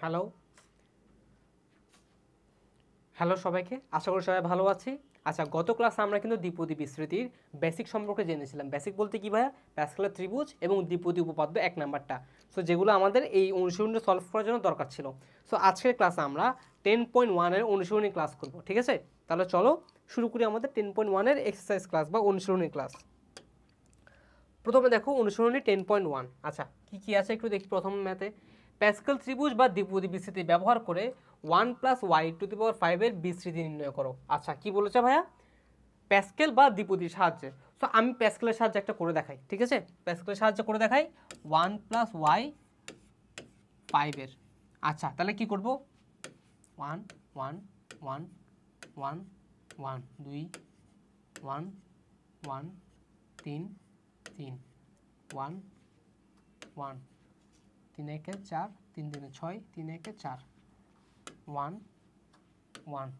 Hello hello সবাইকে, আশা করি সবাই ভালো আছি। আচ্ছা, গত ক্লাসে আমরা কিন্তু দ্বিপদী বিস্তৃতির বেসিক সম্পর্কে জেনেছিলাম। বেসিক বলতে কি ভাইয়া? প্যাসকেলের ত্রিভুজ এবং দ্বিপদী উপপাদ্য 1 নাম্বারটা। সো যেগুলো আমাদের এই অনুশীলনটা সলভ করার জন্য দরকার ছিল। সো আজকের ক্লাসে আমরা 10.1 এর অনুশীলনী ক্লাস করব, ঠিক আছে? তাহলে চলো শুরু করি আমাদের 10.1 এর এক্সারসাইজ ক্লাস বা অনুশীলনী ক্লাস। প্রথমে দেখো অনুশীলনী 10.1। আচ্ছা, কি কি আছে একটু দেখি। প্রথম ম্যাথে প্যাসকেল ত্রিভুজ বা দ্বিপদী বিস্তৃতি ব্যবহার করে 1 + y⁵ এর বিস্তৃতি নির্ণয় করো। আচ্ছা, কি বলেছে ভাইয়া? প্যাসকেল বা দ্বিপদীর সাহায্যে। সো আমি প্যাসকেলের সাহায্যে একটা করে দেখাই, ঠিক আছে? প্যাসকেলের সাহায্যে করে দেখাই 1 + y⁵ এর। আচ্ছা, তাহলে কি করব? 1 1 1 1 1 2 1 1 3 3 1 1 3 1 4 3 3 6 3 1 4 1 1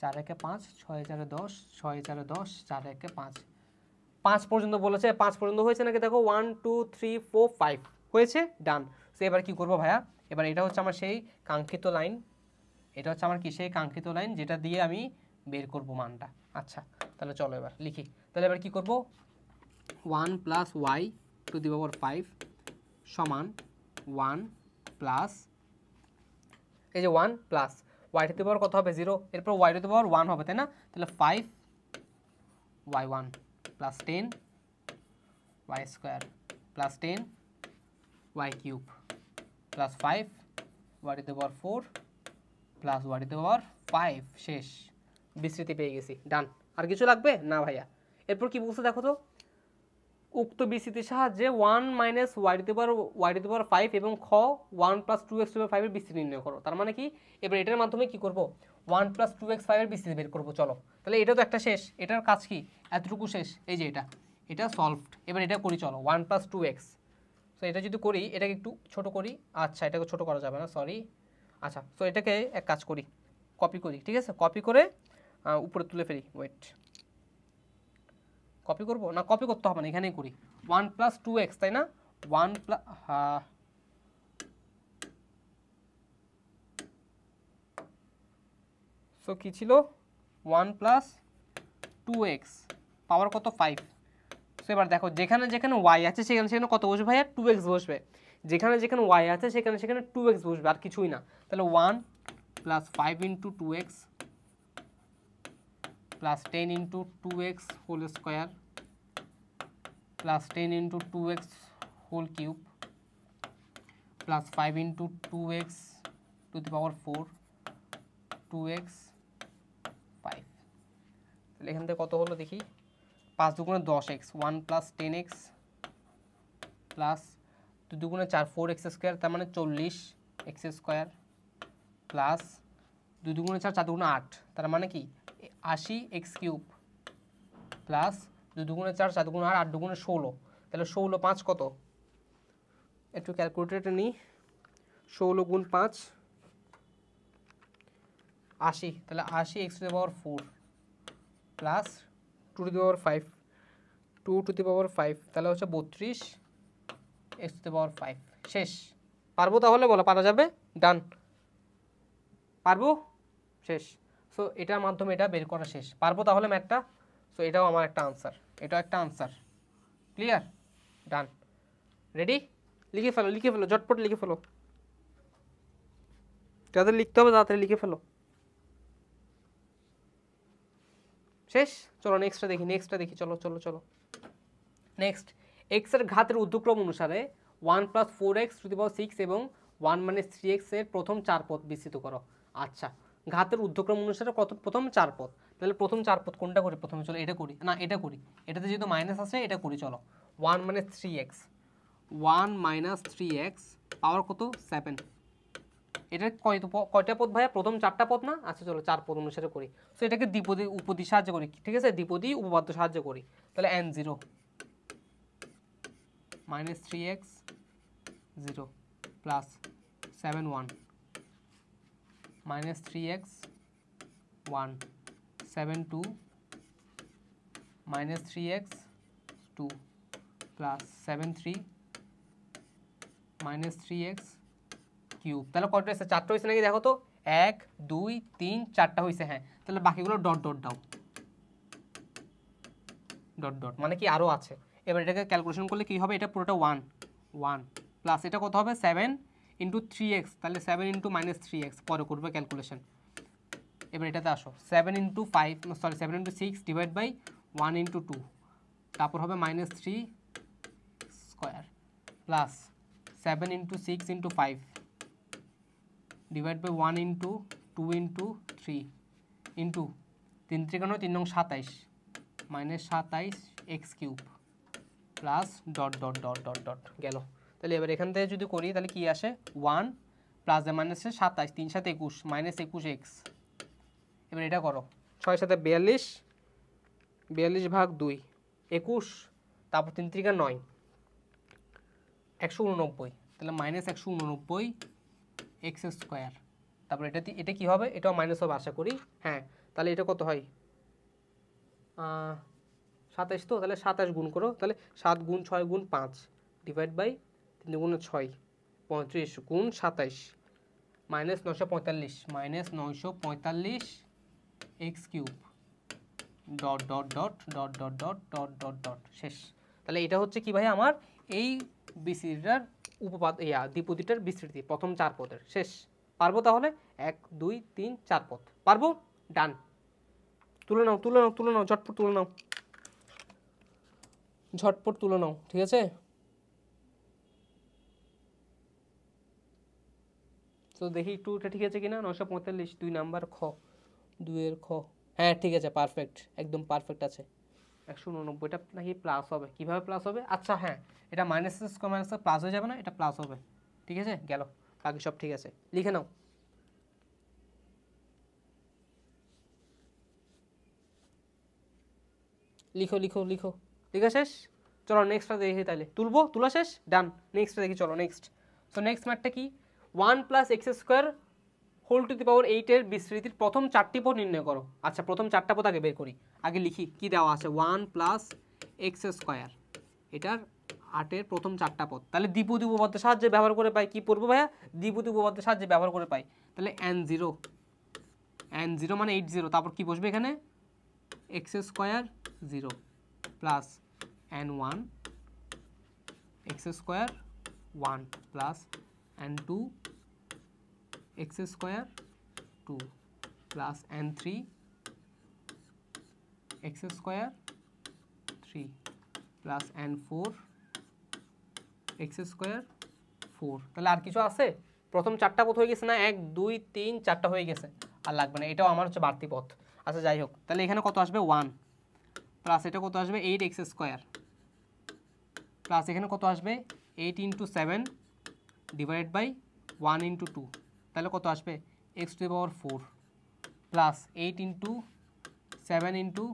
4 1 5 6 4 10 6 4 10 4 1 5 5 পর্যন্ত বলেছে। 5 পর্যন্ত হয়েছে নাকি দেখো? 1 2 3 4 5 হয়েছে, ডান। সো এবার কি করব ভাইয়া? এবার এটা হচ্ছে আমার সেই কাঙ্ক্ষিত লাইন, এটা হচ্ছে আমার কি সেই কাঙ্ক্ষিত লাইন যেটা দিয়ে আমি বের করব মানটা। আচ্ছা, তাহলে চলো এবার লিখি। তাহলে এবার কি করব? 1 + y⁵ সমান 1 প্লাস, এই যে 1 প্লাস y⁵ কত হবে? 0। এরপর y⁵ 1 হবে, তাই না? তাহলে 5y1 plus 10 y² plus 10 y³ plus 5 y⁴ plus y⁵ শেষ। বিস্তৃতি পেয়ে গেছি, ডান। আর কিছু লাগবে না ভাইয়া? এরপর কি বলছে দেখো তো? উক্ত বিস্তৃতির সাহায্যে 1 - y⁵ এবং খ 1 + 2x⁵ এর বিস্তৃতি নির্ণয় করো। তার মানে কি? এবার এটার মাধ্যমে কি করব? 1 + 2x⁵ এর বিস্তৃতি বের করব। চলো, তাহলে এটা তো একটা শেষ। এটার কাজ কি? এতটুকু শেষ। এই যে এটা সলভড। এবার এটা করি চলো, 1 + 2x। সো এটা যদি করি, এটাকে একটু ছোট করি। আচ্ছা, এটাকে ছোট করা যাবে না, সরি। আচ্ছা, সো এটাকে এক কাজ করি, কপি করি, ঠিক আছে? কপি করে উপরে তুলে ফেলি। ওয়েট, কপি করব না? কপি করতে হবে না, এখানেই করি। 1 + 2x, তাই না? 1 সো কি ছিল? 1 + 2x পাওয়ার কত? 5। সো এবার দেখো, যেখানে যেখানে y আছে সেখানে সেখানে কত বসবে ভাইয়া? 2x বসবে। যেখানে যেখানে y আছে সেখানে সেখানে 2x বসবে, আর কিছুই না। তাহলে 1 + 5 × 2x plus 10 × 2x whole square plus 10 × 2x whole cube plus 5 × 2x to the power 4 2x 5। তাহলে এখান থেকে কত হলো দেখি? 5 × 2 = 10x, 1 + 10x প্লাস 2 × 2 = 4 4x² তার মানে 40x² প্লাস 2 × 2 = 4 4 × 2 = 8 তার মানে কি 80x³ প্লাস 2 × 2 = 4 4 × 8 8 × 2 = 16। তাহলে 16 5 কত? একটু ক্যালকুলেটরটা নিই। 16 × 5 80। তাহলে 80x⁴ প্লাস 2⁵ 2⁵ তাহলে হচ্ছে 32x⁵ শেষ। পারবো তাহলে? বলো, পারা যাবে? ডান, পারবো? শেষ। সো এটার মাধ্যমে এটা বের করা শেষ। পারবো তাহলে ম্যাথটা? সো এটাও আমার একটা আনসার, এটাও একটা আনসার। ক্লিয়ার? ডান, রেডি? লিখে ফেলো, লিখে ফেলো, ঝটপট লিখে ফেলো। যাদের লিখতে হবে তাড়াতাড়ি লিখে ফেলো। শেষ। চলো নেক্সটটা দেখি, নেক্সটটা দেখি। চলো চলো চলো নেক্সট। এক্স এর ঘাতের ঊর্ধ্বক্রম অনুসারে 1 + 4x⁶ এবং 1 - 3x এর প্রথম 4 পদ বিস্তৃত করো। আচ্ছা, ঘাতের ঊর্ধ্বক্রম অনুসারে কত? প্রথম 4 পদ। তাহলে প্রথম 4 পদ কোনটা করি? প্রথমে চলো এটা করি, না এটা করি। এটাতে যেহেতু মাইনাস আছে এটা করি। চলো, 1 - 3x 1 - 3x পাওয়ার কত? 7। এটা কয়টা পদ ভাইয়া? প্রথম 4টা পদ না? আচ্ছা চলো 4 পদ অনুসারে করি। সো এটাকে দ্বিপদী উপদী সাহায্য করি, ঠিক আছে? দ্বিপদী উপপাদ্য সাহায্য করি। তাহলে n0 - 3x 0 plus 7 1 - 3x 1 7 2 - 3x 2 plus 7 3 - 3x cube. তাহলে কয়টা হয়েছে? 4টা হয়েছে নাকি দেখো তো, 1 2 3 4টা হয়েছে। হ্যাঁ, তাহলে বাকিগুলো ডট ডট দাও, ডট ডট মানে কি আরও আছে। এবার এটাকে ক্যালকুলেশন করলে কি হবে? এটা পুরোটা 1 1 প্লাস এটা কত হবে? 7 ইন্টু 3x, তাহলে 7 ইন্টু মাইনাস 3x পরে করবে ক্যালকুলেশন। এবার এটাতে আসো, 7 into 5 sorry 7 into 6 divide by 1 into 2, তারপর হবে minus 3 square plus 7 into 6 into 5 divide by 1 into 2 into 3 into 3 3 3 নং 27 minus 27 x cube plus dot dot dot dot dot গেল। তাহলে এবার এখান থেকে যদি করি তাহলে কি আসে? 1 প্লাস মাইনাসে 27, 3 7 21 মাইনাস 21 এক্স। এবার এটা করো, 6 7 42, 42 ভাগ 2 21, তারপর 3 3 9 189, তাহলে মাইনাস 189 এক্স স্কোয়ার। তারপর এটা কি হবে? এটাও মাইনাস হবে আশা করি। হ্যাঁ, তাহলে এটা কত হয়? 27 তো, তাহলে 27 গুণ করো, তাহলে 7 গুণ 6 গুণ 5 ডিভাইড বাই 3 গুণ 6 35 গুণ 27 minus 945 minus 945 x cube dot dot dot dot dot dot dot dot dot শেষ। তাহলে এটা হচ্ছে কি ভাই? আমার এই বিসিটার উপপাদ্য দ্বিপদীটার বিস্তৃতি প্রথম 4 পদের শেষ। পারবো তাহলে? 1 2 3 4 পদ পারবো। ডান, তুলে নাও তুলে নাও তুলে নাও, ঝটপট তুলে নাও, ঝটপট তুলে নাও, ঠিক আছে? তো দেখি একটু এটা ঠিক আছে কিনা। 945 2 নাম্বার খ, 2 এর খ। হ্যাঁ ঠিক আছে, পারফেক্ট, একদম পারফেক্ট আছে। 189টা নাকি প্লাস হবে? কিভাবে প্লাস হবে? আচ্ছা হ্যাঁ, এটা মাইনাস স্কোয়ার মাইনাস প্লাস হয়ে যাবে না, এটা প্লাস হবে। ঠিক আছে, গেল, বাকি সব ঠিক আছে। লিখে নাও, লিখো লিখো লিখো, লিখা শেষ? চলো নেক্সটটা দেখি তাহলে। তুলবো? তোলা শেষ? ডান, নেক্সটটা দেখি চলো। নেক্সট, সো নেক্সট ম্যাথটা কি? 1 plus x square whole to the power 8 এর বিস্তৃতির প্রথম 4টি পদ নির্ণয় করো। আচ্ছা, প্রথম 4টা পদ আগে বের করি, আগে লিখি কি দেওয়া আছে। 1 প্লাস এক্স স্কোয়ার, এটার 8-এর প্রথম 4টা পদ। তাহলে দ্বিপদী উপপাদ্যের সাহায্যে ব্যবহার করে পাই। কি পড়বো ভাইয়া? দ্বিপদী উপপাদ্যের সাহায্যে ব্যবহার করে পাই। তাহলে n0 মানে 80, তারপর কি বসবে এখানে? X square 0 plus n1 x square 1 plus n2 x square 2 plus n3 x square 3 plus n4 x square 4। তাহলে আর কিছু আছে? প্রথম 4টা পথ হয়ে গেছে না? 1 2 3 4টা হয়ে গেছে, আর লাগবে না। এটাও আমার হচ্ছে বাড়তি পথ। আচ্ছা যাই হোক, তাহলে এখানে কত আসবে? 1 প্লাস এটা কত আসবে? 8 এক্স স্কোয়ার প্লাস এখানে কত আসবে? 8 ইন্টু 7 ডিভাইড বাই 1 ইন্টু 2, তাহলে কত আসবে? X to the power 4 plus 8 into 7 into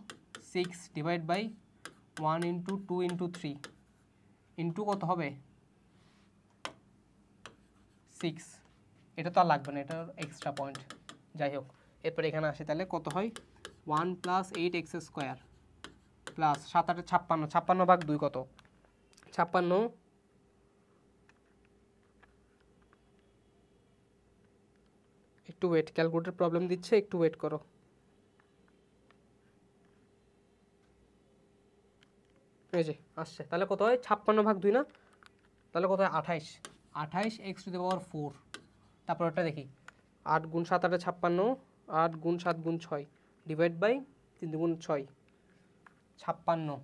6 divide by 1 into 2 into 3 into কত হবে? 6। এটা তো আর লাগবে না, এটা এক্সট্রা পয়েন্ট। যাই হোক, এরপর এখানে আসে, তাহলে কত হয়? 1 প্লাস 8 এক্স স্কোয়ার প্লাস 7 8 56, 56 ভাগ 2 কত? 56। একটু ওয়েট, ক্যালকুলেটর প্রবলেম দিচ্ছে, একটু ওয়েট করো। এই যে আসছে, তাহলে কত হয়? 56 ভাগ 2 না? তাহলে কত হয়? 28। 28 এক্স টু দি পাওয়ার 4। তারপর ওটা দেখি, 8 গুণ 7 8 56, 8 গুণ 7 গুণ 6 ডিভাইড বাই 3 গুণ 6 56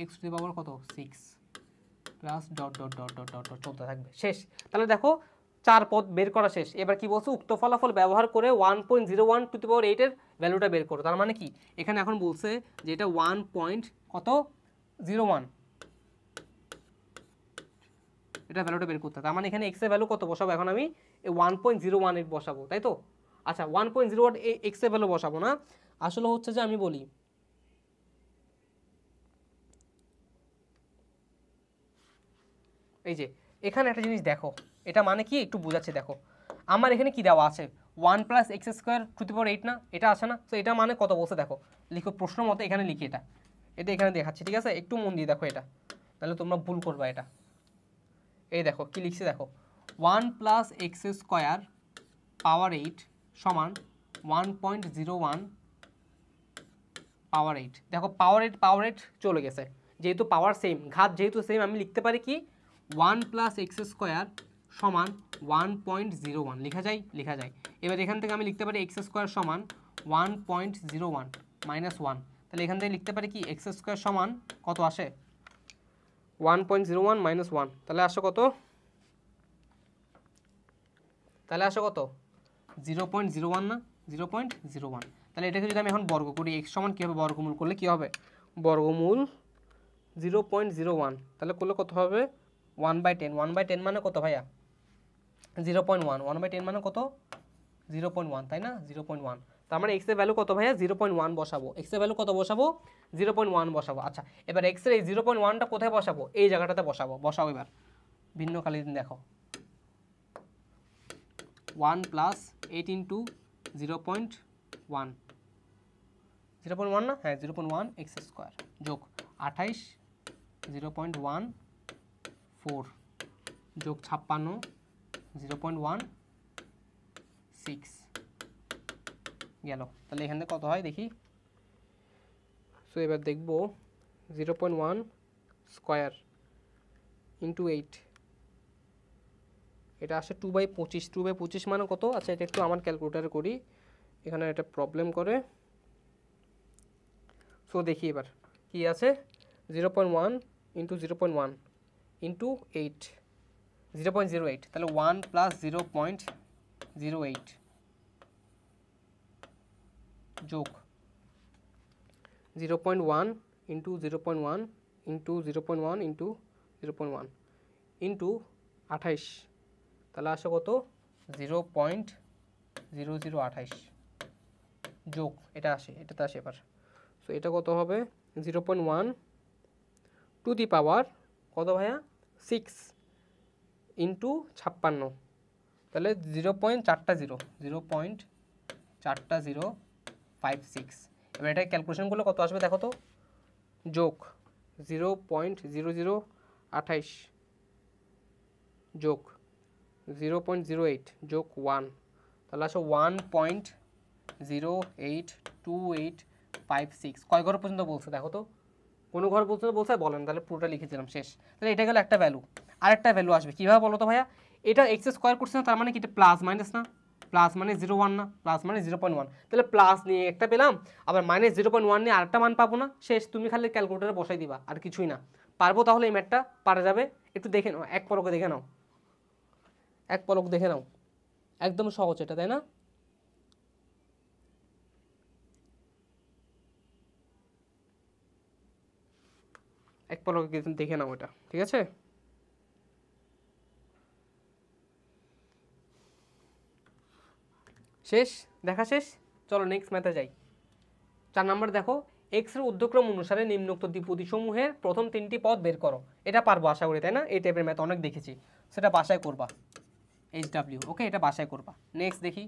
এক্স টু দি পাওয়ার কত? 6 plus dot dot dot dot dot dot চলতে থাকবে। শেষ। তাহলে দেখো 4 পদ বের করা শেষ। এবার কি বলছে? উক্ত ফলাফল ব্যবহার করে 1.01 টু দি পাওয়ার 8 এর ভ্যালুটা বের করো। তার মানে কি? এখানে এখন বলছে যে এটা 1.01, এটা ভ্যালুটা বের করতে। তার মানে এখানে এক্স এর ভ্যালু কত বসাবো? এখন আমি 1.01 বসাবো, তাই তো? আচ্ছা, 1.01 এক্স এর ভ্যালু বসাবো না, আসলে হচ্ছে যে আমি বলি এই যে এখানে একটা জিনিস দেখো, এটা মানে কি একটু বোঝাচ্ছি। দেখো আমার এখানে কি দেওয়া আছে? 1 plus x square to the power 8 না? এটা আছে না? তো এটা মানে কত বলছে দেখো, লিখো প্রশ্ন মতো এখানে লিখি। এটা এখানে দেখাচ্ছি, ঠিক আছে? একটু মন দিয়ে দেখো এটা, তাহলে তোমরা ভুল করবা এটা। এই দেখো কি লিখছি, দেখো 1 প্লাস এক্স স্কোয়ার পাওয়ার 8 সমান 1.01 পাওয়ার 8। দেখো পাওয়ার 8 চলে গেছে, যেহেতু পাওয়ার সেম, ঘাত যেহেতু সেম, আমি লিখতে পারি কি 1 প্লাস এক্স স্কোয়ার সমান 1.01 লেখা যায়। এবার এখান থেকে আমি লিখতে পারি এক্স স্কোয়ার সমান 1.01 মাইনাস 1, তাহলে এখান থেকে লিখতে পারি কি এক্স স্কোয়ার সমান কত আসে 1.01 মাইনাস 1, তাহলে আসে কত 0.01 না, 0.01। তাহলে এটাকে যদি আমি এখন বর্গ করি, এক্স সমান কী হবে, বর্গমূল করলে কী হবে, বর্গমূল 0.01, তাহলে করলে কত হবে 1/10। 1/10 মানে কত ভাইয়া 0.1, 1/10 মানে কত 0.1, তাই না 0.1। তার মানে এক্সের ভ্যালু কত ভাইয়া 0.1 বসাবো, এক্সের ভ্যালু কত বসাবো 0.1 বসাবো। আচ্ছা এবার এক্সের এই 0.1টা কোথায় বসাবো, এই জায়গাটাতে বসাও এবার ভিন্ন কালি দিন, দেখো 1 প্লাস 8 ইন্টু 0.1 না, হ্যাঁ 0.1 এক্স স্কোয়ার যোগ 28 0.14 যোগ 56 0.16 গেল। তাহলে এখানে কত হয় দেখি। সো এবার দেখব 0.1 স্কোয়ার ইন্টু 8, এটা আসে 2/25। 2/25 মানে কত, আচ্ছা এটা একটু আমার ক্যালকুলেটারে করি, এখানে এটা প্রবলেম করে। সো দেখি এবার কি আছে 0.1 ইন্টু 0.1 ইন্টু 8 0.08, তাহলে 1 প্লাস 0.08 যোগ 0.1 ইন্টু 0.1 ইন্টু 0.1 ইন্টু 0.1 ইন্টু 28, তাহলে আসে কত 0.0028 যোগ এটা আসে, এটাতে আসে এবার। সো এটা কত হবে 0.1 টু দি পাওয়ার কত ভাইয়া 6 ইন্টু 56, তাহলে 0.4056। এবার এটা ক্যালকুলেশন করলে কত আসবে দেখো তো, যোগ 0.0028 যোগ 0.08 যোগ 1, তাহলে আসো 1.082856। কয় ঘর পর্যন্ত বলছে দেখো তো, কোনো ঘর পর্যন্ত বলছে বলেন, তাহলে পুরোটা লিখেছিলাম শেষ। তাহলে এটা গেল একটা ভ্যালু, আরেকটা ভ্যালু আসবে কীভাবে বলো তো ভাইয়া, এটা এক্স স্কোয়ার করছে না, তার মানে কি এটা প্লাস মাইনাস না, প্লাস মানে 0.1 না, প্লাস মানে 0.1, তাহলে প্লাস নিয়ে একটা পেলাম, আবার মাইনাস 0.1 নিয়ে আরেকটা মান পাবো না, শেষ। তুমি খালি ক্যালকুলেটারে বসাই দিবা, আর কিছুই না। পারবো তাহলে এই ম্যাথটা পারা যাবে, একটু দেখে নাও, এক পলকে দেখে নাও, একদম সহজ এটা, তাই না? এক পলকে দেখে নাও এটা, ঠিক আছে। শেষ, দেখা শেষ। চলো নেক্সট ম্যাথে যাই। 4 নাম্বার দেখো, এক্স এর ঊর্ধ্বক্রম অনুসারে নিম্নোক্ত দ্বিপদীসমূহের প্রথম 3টি পদ বের করো। এটা পারবো আশা করি, তাই না? এই টাইপের ম্যাথ অনেক দেখেছি, সেটা বাসায় করবা HW, ওকে, এটা বাসায় করবা। নেক্সট দেখি,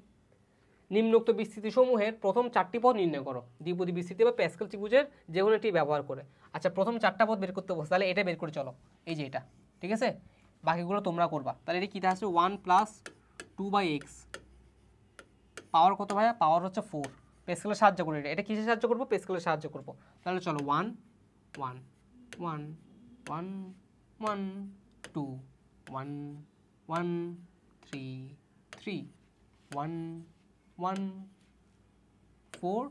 নিম্নোক্ত বিস্তৃতিসমূহের প্রথম 4টি পদ নির্ণয় করো দ্বিপদী বিস্তৃতি বা প্যাসকেল ত্রিভুজের যে কোনো একটি ব্যবহার করে। আচ্ছা প্রথম 4টা পদ বের করতে বসে, তাহলে এটা বের করে চলো, এই যে এটা, ঠিক আছে, বাকিগুলো তোমরা করবা। তাহলে এটা কী আসছে 1 প্লাস 2/x পাওয়ার কত ভাইয়া, পাওয়ার হচ্ছে 4, প্যাসকেলের সাহায্য করে, এটা কিসের সাহায্য করবো, প্যাসকেলের সাহায্য করবো। তাহলে চলো 1 1 1 1 1 2 1 1 3 3 1 1 4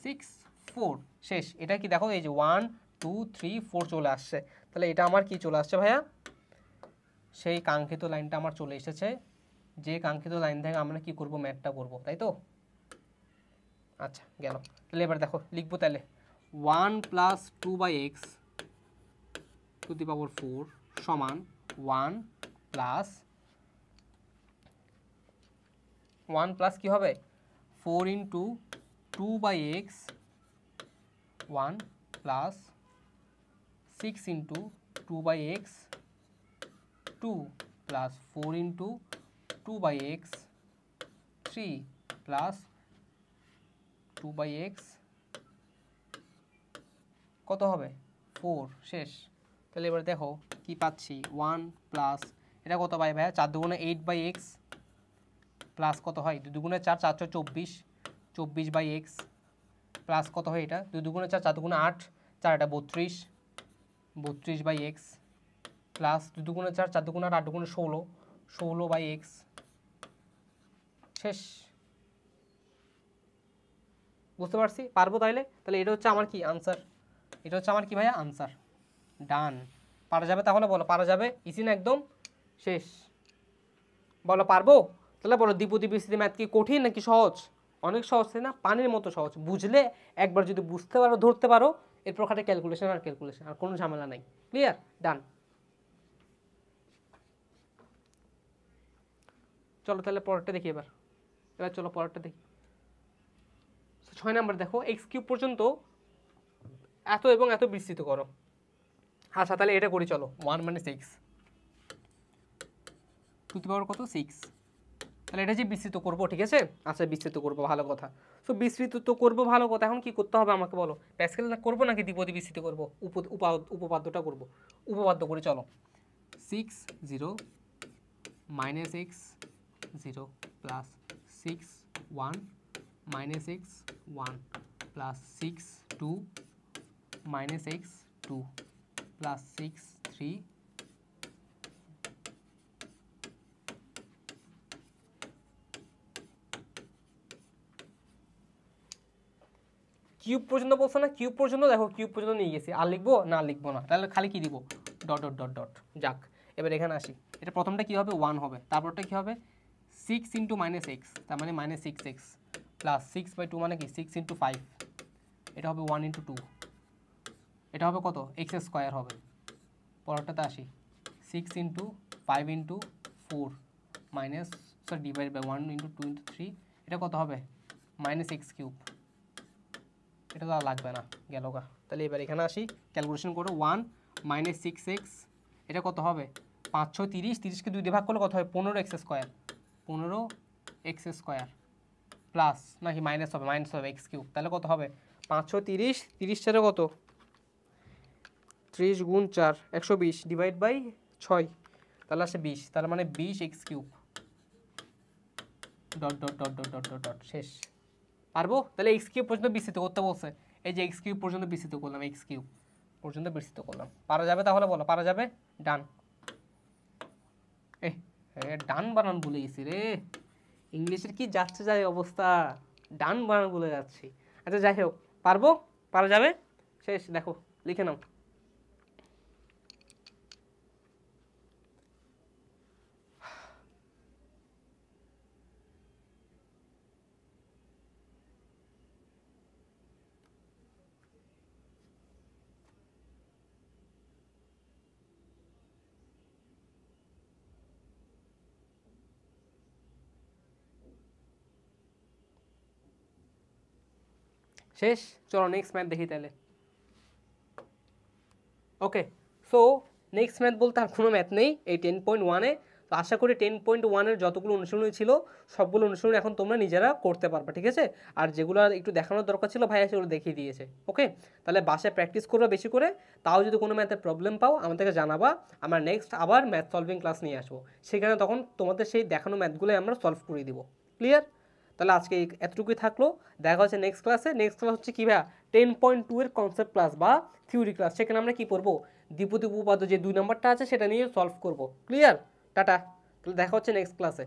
6 4 শেষ। এটা কি দেখো, এই যে 1 2 3 4 চলে আসছে, তাহলে এটা আমার কি চলে আসছে ভাইয়া, সেই কাঙ্ক্ষিত লাইনটা আমার চলে এসেছে, যে কাঙ্ক্ষিত লাইন থেকে আমরা কি করব, ম্যাথটা করব, তাই তো। আচ্ছা গেল। তাহলে এবার দেখো লিখবো, তাহলে 1 plus 2/x two the power 4 সমান 1 প্লাস কি হবে 4 into 2/x 1 plus 6 into 2/x 2 plus 4 into 2/x 3 plus 2/x কত হবে 4, শেষ। তাহলে এবার দেখো কি পাচ্ছি, 1 প্লাস এটা কত পাই ভাইয়া 4 দুগুণে 8/x প্লাস কত হয় 2 দুগুণে 4 4 24 24/x প্লাস কত হয় এটা 2 দুগুণে 4 4 দুগুণে 8 4 এটা 32 32/x প্লাস 2 দুগুণে 4 4 দুগুণে 8 দুগুণে 16 16/x শেষ। বুঝতে পারছি পারবো তাইলে? তাহলে এটা হচ্ছে আমার কি আনসার, এটা হচ্ছে আমার কি ভাইয়া আনসার। ডান। পারা যাবে তাহলে বলো, পারা যাবে? ইসি না একদম? শেষ। বলো পারবো? তাহলে বলো দ্বিপদী বিস্তৃতি ম্যাথ কি কঠিন নাকি সহজ? অনেক সহজ তাই না? পানির মতো সহজ। বুঝলে একবার যদি বুঝতে পারো ধরতে পারো এরপর খাটে ক্যালকুলেশন আর ক্যালকুলেশন, আর কোনো ঝামেলা নাই। ক্লিয়ার? ডান। চলো তাহলে পরেরটা দেখি এবার চলো পরেরটা দেখি। 6 নাম্বার দেখো এক্স কিউব পর্যন্ত এত এবং এত বিস্তৃত করো। আচ্ছা তাহলে এটা করি চলো 1 মানে 6 টু দি পাওয়ার কত 6, তাহলে এটা যে বিস্তৃত করবো ঠিক আছে। আচ্ছা বিস্তৃত করবো ভালো কথা। সো বিস্তৃত তো করবো ভালো কথা, এখন কি করতে হবে আমাকে বলো? প্যাসকেল করবো নাকি দ্বিপদী বিস্তৃত করবো? উপপাদ্যটা করবো। উপপাদ্য করে চলো 6 0 minus x 0 plus 6 1 minus x 1 plus 6 2 minus x 2 plus 6 3 cube পর্যন্ত বলছো না? কিউব পর্যন্ত দেখো, কিউব পর্যন্ত নিয়ে গেছি। আর লিখবো না? লিখবো না। তাহলে খালি কি দিব? Dot dot dot dot. যাক এবার এখানে আসি। এটা প্রথমটা কি হবে? 1 হবে। তারপরটা কি হবে? 6 ইন্টু মাইনাস এক্স, তার মানে মাইনাস 6x প্লাস 6/2 মানে কি 6 ইন্টু 5, এটা হবে 1 ইন্টু 2, এটা হবে কত? এক্স স্কোয়ার হবে। পরেরটাতে আসি 6 into 5 into 4 minus divide by 1 into 2 into 3, এটা কত হবে? Minus x cube. এটা তো আর লাগবে না, গেল গা। তাহলে এবার এখানে আসি, ক্যালকুলেশন করো 1 মাইনাস 6x, এটা কত হবে? 5 6 30, 30কে 2 দিয়ে ভাগ করলে কত হয়? 15x square, 15x square plus নাকি মাইনাস হবে? মাইনাস হবে এক্স কিউব। তাহলে কত হবে? 5 6 30, 30 4 কত? 30 গুণ 4 120 ডিভাইড বাই 6, তাহলে আসে 20, তার মানে 20x cube dot dot dot dot dot dot dot. শেষ। পারবো? তাহলে এক্স কিউব পর্যন্ত বিস্তৃত করতে বলছে, এই যে এক্স কিউব পর্যন্ত বিস্তৃত করলাম, এক্স কিউব পর্যন্ত বিস্তৃত করলাম। পারা যাবে তাহলে বলো? পারা যাবে? ডান। ডান বানান ভুলে গেছি রে, ইংলিশের কি যাচ্ছে যায় অবস্থা, ডান বানান ভুলে যাচ্ছি। আচ্ছা যাই হোক, পারবো? পারা যাবে? শেষ। দেখো লিখে নাও। শেষ। চলো নেক্সট ম্যাথ দেখি তাহলে। ওকে, সো নেক্সট ম্যাথ বলতে আর কোনো ম্যাথ নেই এই 10.1-এ। তো আশা করি 10.1-এর যতগুলো অনুশীলনী ছিল সবগুলো অনুশীলনী এখন তোমরা নিজেরা করতে পারবে, ঠিক আছে। আর যেগুলো একটু দেখানোর দরকার ছিল ভাইয়া সেগুলো দেখিয়ে দিয়েছে। ওকে, তাহলে বাসায় প্র্যাকটিস করবে বেশি করে। তাও যদি কোনো ম্যাথের প্রবলেম পাও আমাদেরকে জানাবা, আমরা নেক্সট আবার ম্যাথ সলভিং ক্লাস নিয়ে আসবো। সেখানে তখন তোমাদের সেই দেখানো ম্যাথগুলোই আমরা সলভ করে দিব। ক্লিয়ার? তাহলে আজকে এতটুকুই থাকলো, দেখা হচ্ছে নেক্সট ক্লাসে। নেক্সট ক্লাস হচ্ছে কি ভাইয়া 10.2-এর কনসেপ্ট ক্লাস বা থিওরি ক্লাস। সেখানে আমরা কি পড়বো? দ্বিপদী উপপাদ্য যে 2 নম্বরটা আছে সেটা নিয়ে সলভ করব। ক্লিয়ার? টাটা। তাহলে দেখা হচ্ছে নেক্সট ক্লাসে।